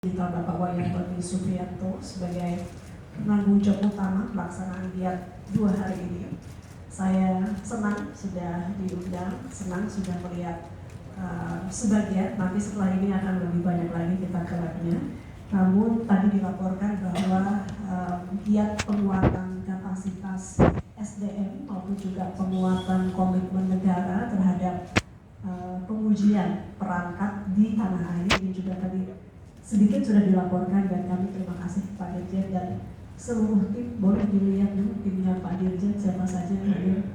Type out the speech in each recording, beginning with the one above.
Digital Bapak Wayan Tony Supriyanto sebagai penanggung jawab utama pelaksanaan giat 2 hari ini. Saya senang sudah diundang, senang sudah melihat sebagian, nanti setelah ini akan lebih banyak lagi kita ke labnya. Namun tadi dilaporkan bahwa giat penguatan kapasitas SDM maupun juga penguatan komitmen negara terhadap pengujian perangkat di tanah air ini juga tadi sedikit sudah dilaporkan, dan kami terima kasih Pak Dirjen dan seluruh tim. Boleh dilihat dulu timnya Pak Dirjen siapa saja yang hadir.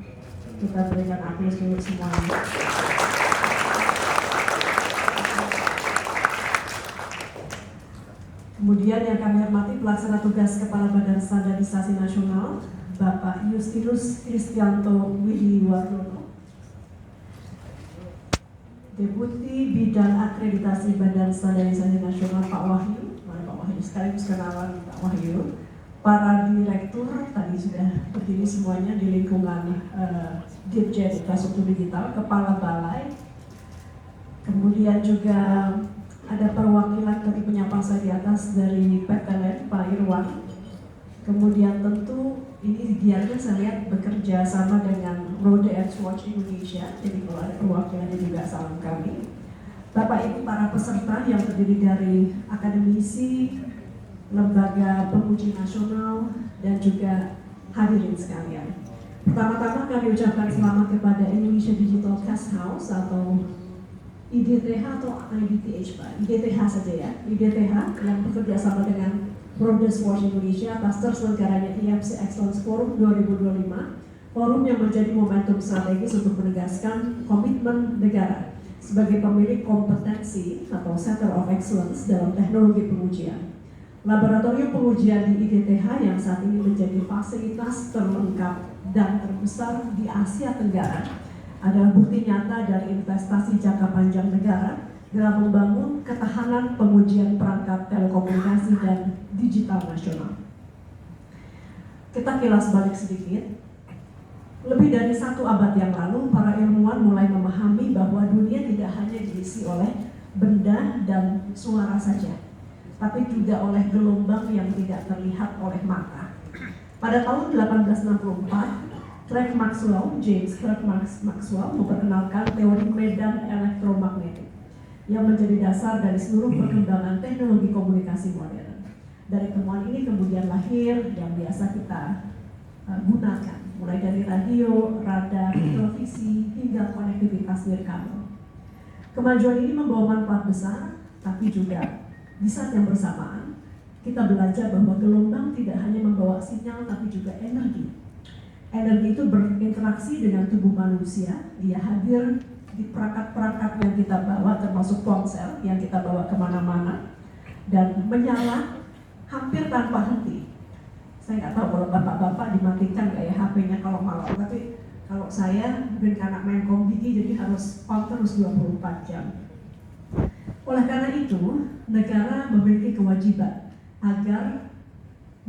Kita berikan aplaus dulu semuanya. Kemudian yang kami hormati pelaksana tugas Kepala Badan Standarisasi Nasional Bapak Justinus Kristianto Widiwardono, Deputi Bidang Akreditasi Badan Standarisasi Nasional Pak Wahyu, mana Pak Wahyu, sekaligus kenalan Pak Wahyu, para direktur tadi sudah berdiri semuanya di lingkungan Dirjen Infrastruktur Digital, Kepala Balai, kemudian juga ada perwakilan dari penyapa saya di atas dari PTLN Pak Irwan, kemudian tentu ini giatnya saya lihat bekerja sama dengan Road and Watch Indonesia, jadi kalau ada perwakilannya juga salam kami. Bapak Ibu para peserta yang terdiri dari akademisi, lembaga penguji nasional, dan juga hadirin sekalian. Pertama-tama kami ucapkan selamat kepada Indonesia Digital Task House atau IDTH atau IDTH Pak, IDTH saja ya, IDTH yang bekerja sama dengan Road and Watch Indonesia atas terselenggaranya IMC Excellence Forum 2025, forum yang menjadi momentum strategis untuk menegaskan komitmen negara sebagai pemilik kompetensi atau Center of Excellence dalam teknologi pengujian. Laboratorium pengujian di IDTH yang saat ini menjadi fasilitas terlengkap dan terbesar di Asia Tenggara adalah bukti nyata dari investasi jangka panjang negara dalam membangun ketahanan pengujian perangkat telekomunikasi dan digital nasional. Kita kilas balik sedikit. Lebih dari 1 abad yang lalu, para ilmuwan mulai memahami bahwa dunia tidak hanya diisi oleh benda dan suara saja, tapi juga oleh gelombang yang tidak terlihat oleh mata. Pada tahun 1864, James Clerk Maxwell memperkenalkan teori medan elektromagnetik yang menjadi dasar dari seluruh perkembangan teknologi komunikasi modern. Dari temuan ini kemudian lahir yang biasa kita gunakan, mulai dari radio, radar, televisi, hingga konektivitas nirkabel. Kemajuan ini membawa manfaat besar, tapi juga di saat yang bersamaan kita belajar bahwa gelombang tidak hanya membawa sinyal, tapi juga energi. Energi itu berinteraksi dengan tubuh manusia, dia hadir di perangkat-perangkat yang kita bawa, termasuk ponsel yang kita bawa kemana-mana, dan menyala hampir tanpa henti. Saya nggak tahu kalau bapak-bapak dimatikan nggak ya HP-nya kalau malam, tapi kalau saya mungkin karena main komdigi jadi harus on terus 24 jam. Oleh karena itu, negara memiliki kewajiban agar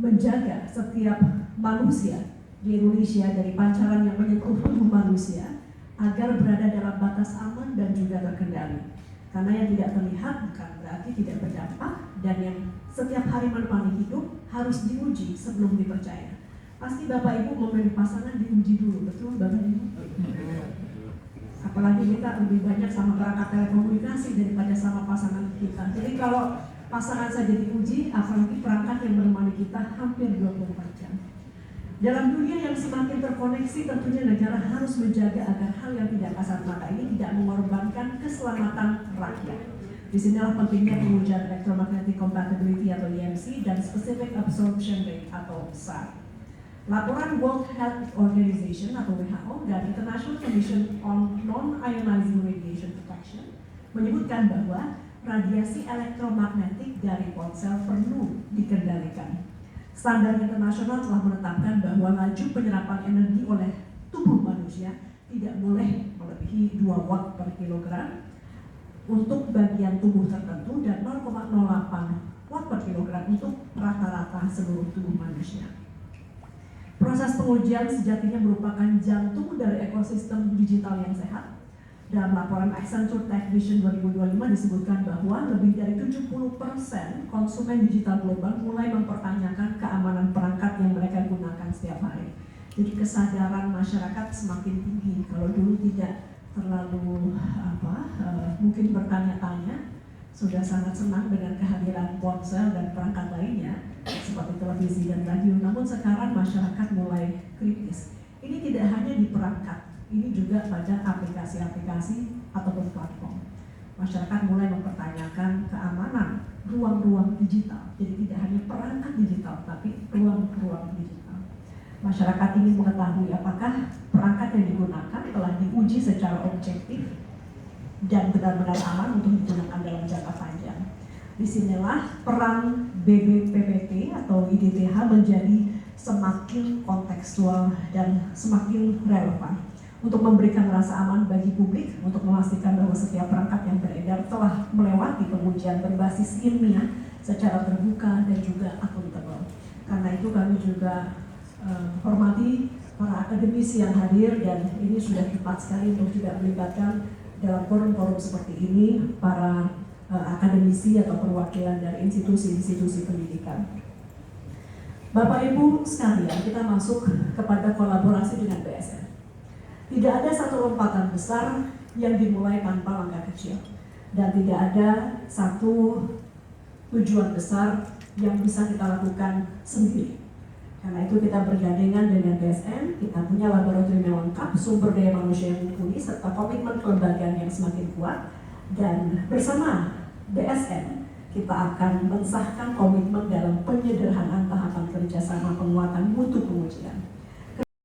menjaga setiap manusia di Indonesia dari pancaran yang menyentuh tubuh manusia agar berada dalam batas aman dan juga terkendali. Karena yang tidak terlihat bukan berarti tidak berdampak, dan yang setiap hari menemani hidup harus diuji sebelum dipercaya. Pasti Bapak Ibu memilih pasangan diuji dulu, betul Bapak Ibu? Apalagi kita lebih banyak sama perangkat telekomunikasi daripada sama pasangan kita. Jadi kalau pasangan saja diuji, apalagi perangkat yang menemani kita hampir 24 jam. Dalam dunia yang semakin terkoneksi, tentunya negara harus menjaga agar hal yang tidak kasat mata ini tidak mengorbankan keselamatan rakyat. Disinilah pentingnya pengujian Electromagnetic Compatibility atau EMC dan Specific Absorption Rate atau SAR. Laporan World Health Organization atau WHO dan International Commission on Non-Ionizing Radiation Protection menyebutkan bahwa radiasi elektromagnetik dari ponsel perlu dikendalikan. Standar internasional telah menetapkan bahwa laju penyerapan energi oleh tubuh manusia tidak boleh melebihi 2 watt per kilogram untuk bagian tubuh tertentu dan 0,08 watt per kilogram untuk rata-rata seluruh tubuh manusia. Proses pengujian sejatinya merupakan jantung dari ekosistem digital yang sehat. Dalam laporan Accenture Tech Vision 2025 disebutkan bahwa lebih dari 70% konsumen digital global mulai mempertanyakan keamanan perangkat yang mereka gunakan setiap hari. Jadi kesadaran masyarakat semakin tinggi. Kalau dulu tidak terlalu mungkin bertanya-tanya, sudah sangat senang dengan kehadiran ponsel dan perangkat lainnya seperti televisi dan radio. Namun sekarang masyarakat mulai kritis. Ini tidak hanya di perangkat, ini juga pada aplikasi-aplikasi ataupun platform. Masyarakat mulai mempertanyakan keamanan ruang-ruang digital. Jadi tidak hanya perangkat digital, tapi ruang-ruang digital. Masyarakat ingin mengetahui apakah perangkat yang digunakan telah diuji secara objektif dan benar-benar aman untuk digunakan dalam jangka panjang. Disinilah peran BBPPT atau IDTH menjadi semakin kontekstual dan semakin relevan untuk memberikan rasa aman bagi publik, untuk memastikan bahwa setiap perangkat yang beredar telah melewati pengujian berbasis ilmiah secara terbuka dan juga akuntabel. Karena itu kami juga hormati para akademisi yang hadir, dan ini sudah tepat sekali untuk juga melibatkan dalam forum-forum seperti ini para akademisi atau perwakilan dari institusi-institusi pendidikan. Bapak Ibu sekalian, kita masuk kepada kolaborasi dengan BSN. Tidak ada satu lompatan besar yang dimulai tanpa langkah kecil, dan tidak ada satu tujuan besar yang bisa kita lakukan sendiri. Karena itu kita bergandengan dengan BSN, kita punya laboratorium yang lengkap, sumber daya manusia yang mumpuni, serta komitmen kelembagaan yang semakin kuat. Dan bersama BSN, kita akan mensahkan komitmen dalam penyederhanaan tahapan kerjasama penguatan mutu pengujian.